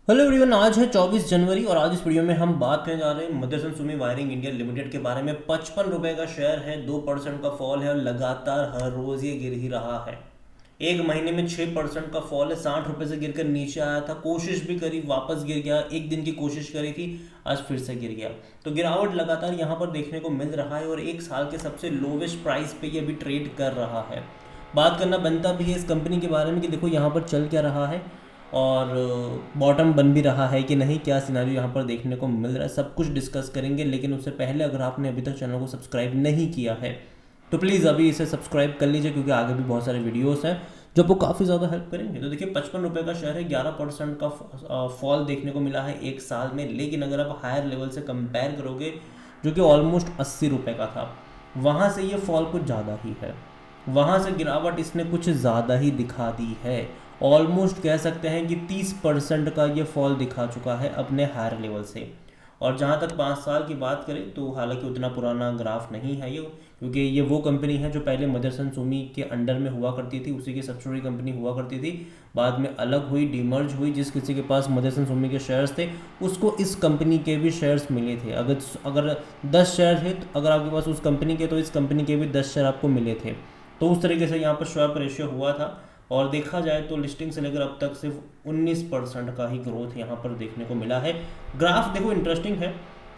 Hello everyone, आज है 24 जनवरी और आज इस वीडियो में हम बात करने जा रहे हैं Motherson Sumi wiring India limited के बारे में। 55 रुपए का शेयर है, 2% का फॉल है और लगातार हर रोज ये गिर ही रहा है। एक महीने में 6% का फॉल है। 60 रुपए से गिरकर नीचे आया था, कोशिश भी करी, वापस गिर गया। एक दिन की कोशिश करी थी, आज फिर से गिर गया। तो गिरावट लगातार यहाँ पर देखने को मिल रहा है और एक साल के सबसे लोवेस्ट प्राइस पे ये अभी ट्रेड कर रहा है। बात करना बनता भी है इस कंपनी के बारे में कि देखो यहाँ पर चल क्या रहा है और बॉटम बन भी रहा है कि नहीं, क्या सिनारियो यहाँ पर देखने को मिल रहा है, सब कुछ डिस्कस करेंगे। लेकिन उससे पहले अगर आपने अभी तक चैनल को सब्सक्राइब नहीं किया है तो प्लीज़ अभी इसे सब्सक्राइब कर लीजिए, क्योंकि आगे भी बहुत सारे वीडियोस हैं जो आपको काफ़ी ज़्यादा हेल्प करेंगे। तो देखिए 55 रुपये का शेयर है, 11% का फॉल देखने को मिला है एक साल में। लेकिन अगर आप हायर लेवल से कंपेयर करोगे, जो कि ऑलमोस्ट 80 रुपये का था, वहाँ से ये फॉल कुछ ज़्यादा ही है। वहाँ से गिरावट इसने कुछ ज़्यादा ही दिखा दी है। ऑलमोस्ट कह सकते हैं कि 30% का ये फॉल दिखा चुका है अपने हायर लेवल से। और जहाँ तक 5 साल की बात करें तो हालांकि उतना पुराना ग्राफ नहीं है ये, क्योंकि ये वो कंपनी है जो पहले मदरसन सुमी के अंडर में हुआ करती थी, उसी की सब्सिडरी कंपनी हुआ करती थी। बाद में अलग हुई, डीमर्ज हुई। जिस किसी के पास मदरसन सुमी के शेयर्स थे उसको इस कंपनी के भी शेयर्स मिले थे। अगर अगर 10 शेयर थे तो अगर आपके पास उस कंपनी के, तो इस कंपनी के भी 10 शेयर आपको मिले थे। तो उस तरीके से यहाँ पर स्वैप रेशियो हुआ था। और देखा जाए तो लिस्टिंग से लेकर अब तक सिर्फ 19% का ही ग्रोथ यहाँ पर देखने को मिला है। ग्राफ देखो इंटरेस्टिंग है,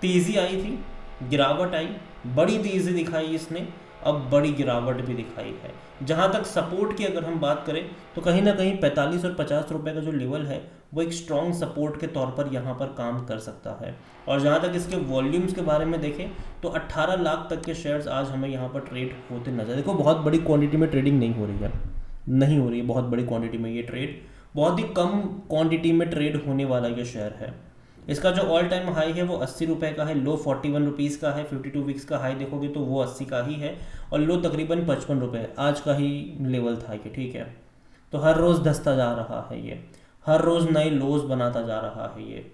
तेज़ी आई थी, गिरावट आई, बड़ी तेज़ी दिखाई इसने, अब बड़ी गिरावट भी दिखाई है। जहाँ तक सपोर्ट की अगर हम बात करें तो कहीं ना कहीं 45 और 50 रुपए का जो लेवल है वो एक स्ट्रॉन्ग सपोर्ट के तौर पर यहाँ पर काम कर सकता है। और जहाँ तक इसके वॉल्यूम्स के बारे में देखें तो 18 लाख तक के शेयर्स आज हमें यहाँ पर ट्रेड होते नजर। देखो बहुत बड़ी क्वांटिटी में ट्रेडिंग नहीं हो रही है, नहीं हो रही है बहुत बड़ी क्वांटिटी में ये ट्रेड, बहुत ही कम क्वांटिटी में ट्रेड होने वाला ये शेयर है। इसका जो ऑल टाइम हाई है वो 80 रुपये का है, लो 41 रुपीज़ का है। 52 वीक्स का हाई देखोगे तो वो 80 का ही है और लो तकरीबन 55 रुपये आज का ही लेवल था ये, ठीक है। तो हर रोज़ धंसता जा रहा है ये, हर रोज़ नए लोज बनाता जा रहा है ये,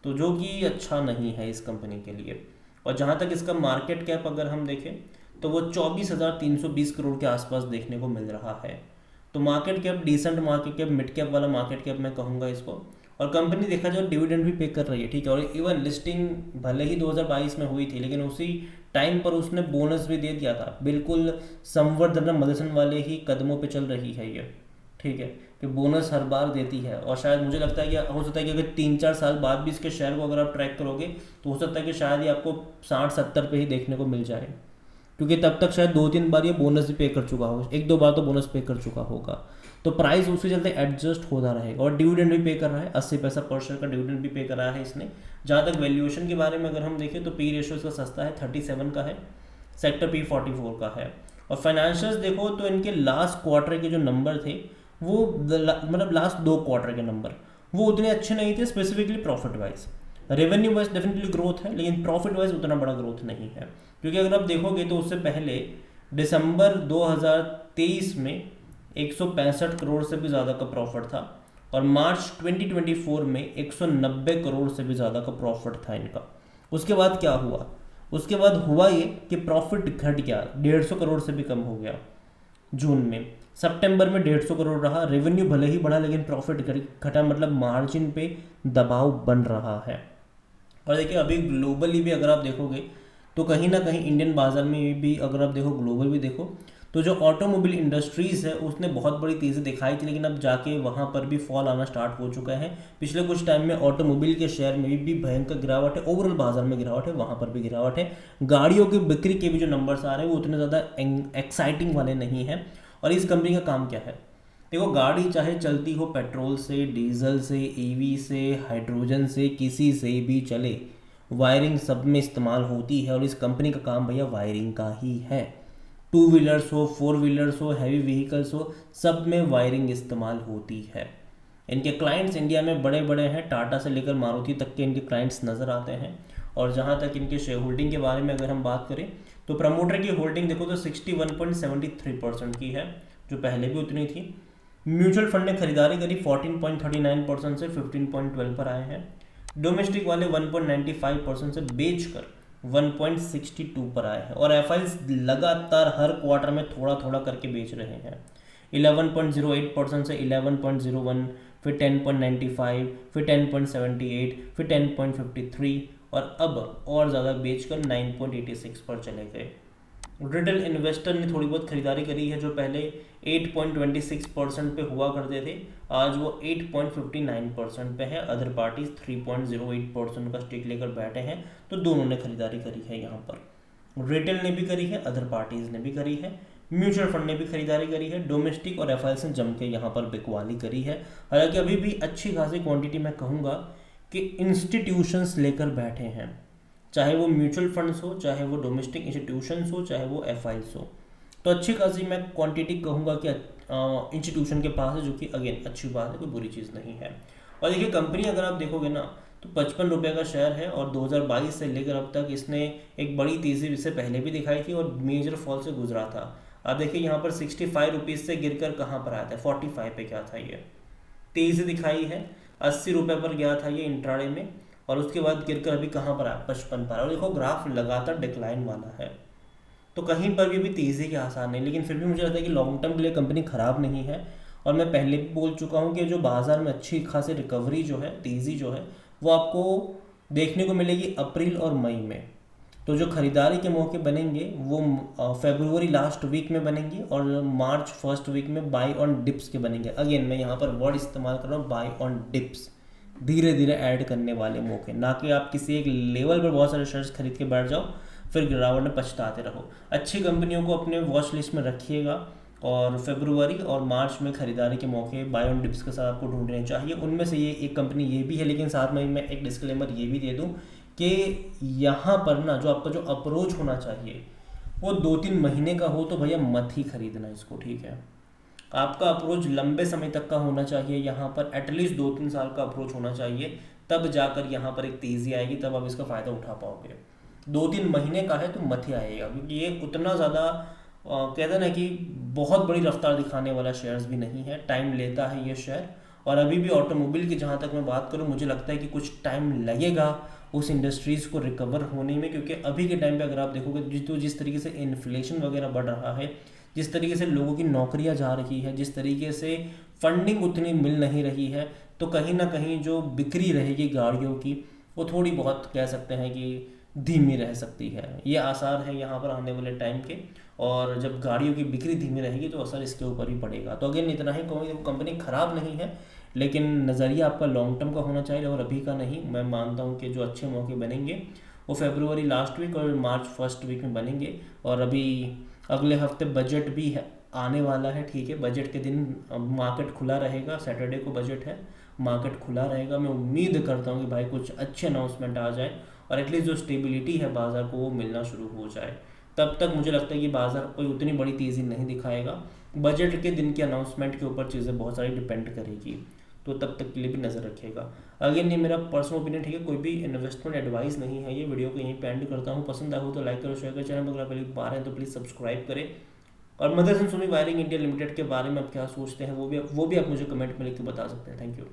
तो जो कि अच्छा नहीं है इस कंपनी के लिए। और जहाँ तक इसका मार्केट कैप अगर हम देखें तो वो 24,320 करोड़ के आसपास देखने को मिल रहा है। तो market cap decent market cap, mid cap वाला मार्केट कैप मैं कहूँगा इसको। और कंपनी देखा जाए डिविडेंड भी पे कर रही है, ठीक है। और इवन लिस्टिंग भले ही 2022 में हुई थी, लेकिन उसी टाइम पर उसने बोनस भी दे दिया था। बिल्कुल संवर्धन मदरसन वाले ही कदमों पे चल रही है ये, ठीक है, कि बोनस हर बार देती है। और शायद मुझे लगता है कि हो सकता है कि अगर 3-4 साल बाद भी इसके शेयर को अगर आप ट्रैक करोगे तो हो सकता है कि शायद ये आपको 60-70 पे ही देखने को मिल जाए, क्योंकि तब तक शायद 2-3 बार ये बोनस भी पे कर चुका हो, 1-2 बार तो बोनस पे कर चुका होगा। तो प्राइस उसी चलते एडजस्ट होता रहेगा। और डिविडेंड भी पे कर रहा है, 80 पैसा पर शेयर का डिविडेंड भी पे कर रहा है इसने। जहाँ तक वैल्यूएशन के बारे में अगर हम देखें तो पी रेशियो इसका सस्ता है, 37 का है, सेक्टर पी 44 का है। और फाइनेंशियल्स देखो तो इनके लास्ट क्वार्टर के जो नंबर थे वो मतलब लास्ट 2 क्वार्टर के नंबर वो उतने अच्छे नहीं थे, specifically profit wise. Revenue wise definitely growth है, लेकिन प्रॉफिट वाइज उतना बड़ा ग्रोथ नहीं है। क्योंकि अगर आप देखोगे तो उससे पहले दिसंबर 2023 में 165 करोड़ से भी ज़्यादा का प्रॉफिट था और मार्च 2024 में 190 करोड़ से भी ज़्यादा का प्रॉफिट था इनका। उसके बाद क्या हुआ? उसके बाद हुआ ये कि प्रॉफिट घट गया, 150 करोड़ से भी कम हो गया जून में। सितंबर में 150 करोड़ रहा। रेवेन्यू भले ही बढ़ा लेकिन प्रॉफिट घटा, मतलब मार्जिन पे दबाव बन रहा है। और देखिए अभी ग्लोबली भी अगर आप देखोगे तो कहीं ना कहीं इंडियन बाजार में भी अगर आप देखो, ग्लोबल भी देखो, तो जो ऑटोमोबाइल इंडस्ट्रीज़ है उसने बहुत बड़ी तेज़ी दिखाई थी, लेकिन अब जाके वहाँ पर भी फॉल आना स्टार्ट हो चुका है। पिछले कुछ टाइम में ऑटोमोबाइल के शेयर में भी भयंकर गिरावट है, ओवरऑल बाजार में गिरावट है, वहाँ पर भी गिरावट है। गाड़ियों की बिक्री के भी जो नंबर्स आ रहे हैं वो उतने ज़्यादा एक्साइटिंग वाले नहीं हैं। और इस कंपनी का काम क्या है? देखो गाड़ी चाहे चलती हो पेट्रोल से, डीजल से, ईवी से, हाइड्रोजन से, किसी से भी चले, वायरिंग सब में इस्तेमाल होती है। और इस कंपनी का काम भैया वायरिंग का ही है। 2 व्हीलर्स हो, 4 व्हीलर्स हो, हैवी व्हीकल्स हो, सब में वायरिंग इस्तेमाल होती है। इनके क्लाइंट्स इंडिया में बड़े बड़े हैं, टाटा से लेकर मारुति तक के इनके क्लाइंट्स नज़र आते हैं। और जहाँ तक इनके शेयर होल्डिंग के बारे में अगर हम बात करें तो प्रमोटर की होल्डिंग देखो तो 61.73% की है, जो पहले भी उतनी थी। म्यूचुअल फंड ने खरीदारी करी 14.39% से 15.12 पर आए हैं। डोमेस्टिक वाले 1.95% से बेचकर 1.62 पर आए हैं। और एफआईज लगातार हर क्वार्टर में थोड़ा थोड़ा करके बेच रहे हैं। 11.08% से 11.01 फिर 10.95, फिर 10.78, फिर 10.53 और अब और ज़्यादा बेचकर 9.86 पर चले गए। रिटेल इन्वेस्टर ने थोड़ी बहुत खरीदारी करी है, जो पहले 8.26% पे हुआ करते थे, आज वो 8.59% पे है। अदर पार्टीज 3.08% का स्टेक लेकर बैठे हैं, तो दोनों ने खरीदारी करी है। यहाँ पर रिटेल ने भी करी है, अदर पार्टीज ने भी करी है, म्यूचुअल फंड ने भी खरीदारी करी है, डोमेस्टिक और एफआईएस ने जम के यहाँ पर बिकवाली करी है। हालांकि अभी भी अच्छी खासी क्वांटिटी मैं कहूँगा कि इंस्टीट्यूशंस लेकर बैठे हैं, चाहे वो म्यूचुअल फंड्स हो, चाहे वो डोमेस्टिक इंस्टीट्यूशंस हो, चाहे वो एफआईएस हो। तो अच्छी खासी मैं क्वांटिटी कहूँगा कि इंस्टीट्यूशन के पास है, जो कि अगेन अच्छी बात है, कोई बुरी चीज़ नहीं है। और देखिए कंपनी अगर आप देखोगे ना तो 55 रुपये का शेयर है और 2022 से लेकर अब तक इसने एक बड़ी तेज़ी इससे पहले भी दिखाई थी और मेजर फॉल से गुजरा था। आप देखिए यहाँ पर 65 रुपीज़ से गिरकर कहाँ पर आया था, 45 पे क्या था, ये तेज़ी दिखाई है। 80 रुपये पर गया था ये इंट्राडे में और उसके बाद गिरकर अभी कहाँ पर आया, 55 पर। और देखो ग्राफ लगातार डिक्लाइन वाला है, तो कहीं पर भी तेज़ी के आसार नहीं। लेकिन फिर भी मुझे लगता है कि लॉन्ग टर्म के लिए कंपनी ख़राब नहीं है। और मैं पहले भी बोल चुका हूँ कि जो बाज़ार में अच्छी खासी रिकवरी जो है, तेज़ी जो है, वो आपको देखने को मिलेगी अप्रैल और मई में। तो जो खरीदारी के मौके बनेंगे वो फरवरी लास्ट वीक में बनेंगे और मार्च फर्स्ट वीक में बाय ऑन डिप्स के बनेंगे। अगेन मैं यहाँ पर वर्ड इस्तेमाल कर रहा हूँ, बाय ऑन डिप्स, धीरे धीरे ऐड करने वाले मौके, ना कि आप किसी एक लेवल पर बहुत सारे शेयर्स खरीद के बैठ जाओ फिर गिरावट में पछताते रहो। अच्छी कंपनियों को अपने वॉच लिस्ट में रखिएगा और फरवरी और मार्च में खरीदारी के मौके बाय ऑन डिप्स के साथ आपको ढूंढने चाहिए। उनमें से ये एक कंपनी ये भी है, लेकिन साथ में मैं एक डिस्क्लेमर ये भी दे दूँ कि यहाँ पर ना जो आपका जो अप्रोच होना चाहिए वो 2-3 महीने का हो तो भैया मत ही खरीदना इसको, ठीक है। आपका अप्रोच लंबे समय तक का होना चाहिए, यहाँ पर एटलीस्ट 2-3 साल का अप्रोच होना चाहिए, तब जाकर यहाँ पर एक तेज़ी आएगी, तब आप इसका फ़ायदा उठा पाओगे। 2-3 महीने का है तो मत ही आएगा, क्योंकि ये उतना ज़्यादा कहते हैं ना कि बहुत बड़ी रफ्तार दिखाने वाला शेयर्स भी नहीं है, टाइम लेता है ये शेयर। और अभी भी ऑटोमोबाइल की जहाँ तक मैं बात करूँ, मुझे लगता है कि कुछ टाइम लगेगा उस इंडस्ट्रीज़ को रिकवर होने में, क्योंकि अभी के टाइम पे अगर आप देखोगे तो जिस तरीके से इन्फ्लेशन वगैरह बढ़ रहा है, जिस तरीके से लोगों की नौकरियां जा रही है, जिस तरीके से फंडिंग उतनी मिल नहीं रही है, तो कहीं ना कहीं जो बिक्री रहेगी गाड़ियों की वो थोड़ी बहुत कह सकते हैं कि धीमी रह सकती है। ये आसार है यहाँ पर आने वाले टाइम के, और जब गाड़ियों की बिक्री धीमी रहेगी तो असर इसके ऊपर ही पड़ेगा। तो अगेन इतना ही कहूँगी, कंपनी ख़राब नहीं है, लेकिन नज़रिया आपका लॉन्ग टर्म का होना चाहिए और अभी का नहीं। मैं मानता हूँ कि जो अच्छे मौके बनेंगे वो फरवरी लास्ट वीक और मार्च फर्स्ट वीक में बनेंगे। और अभी अगले हफ्ते बजट भी है, आने वाला है, ठीक है। बजट के दिन मार्केट खुला रहेगा, सैटरडे को बजट है, मार्केट खुला रहेगा। मैं उम्मीद करता हूँ कि भाई कुछ अच्छे अनाउंसमेंट आ जाए और एटलीस्ट जो स्टेबिलिटी है बाज़ार को वो मिलना शुरू हो जाए। तब तक मुझे लगता है कि बाज़ार कोई उतनी बड़ी तेज़ी नहीं दिखाएगा। बजट के दिन के अनाउंसमेंट के ऊपर चीज़ें बहुत सारी डिपेंड करेगी, तो तब तक के लिए भी नज़र रखिएगा। अगेन ये मेरा पर्सनल ओपिनियन, ठीक है, कोई भी इन्वेस्टमेंट एडवाइस नहीं है। ये वीडियो को यहीं पे एंड करता हूँ। पसंद आया हो तो लाइक करो, शेयर करो, चैनल पर अगर पहली बार है तो प्लीज़ सब्सक्राइब करें। और Motherson Sumi wiring India limited के बारे में आप क्या सोचते हैं वो भी आप मुझे कमेंट में लिख के बता सकते हैं। Thank you.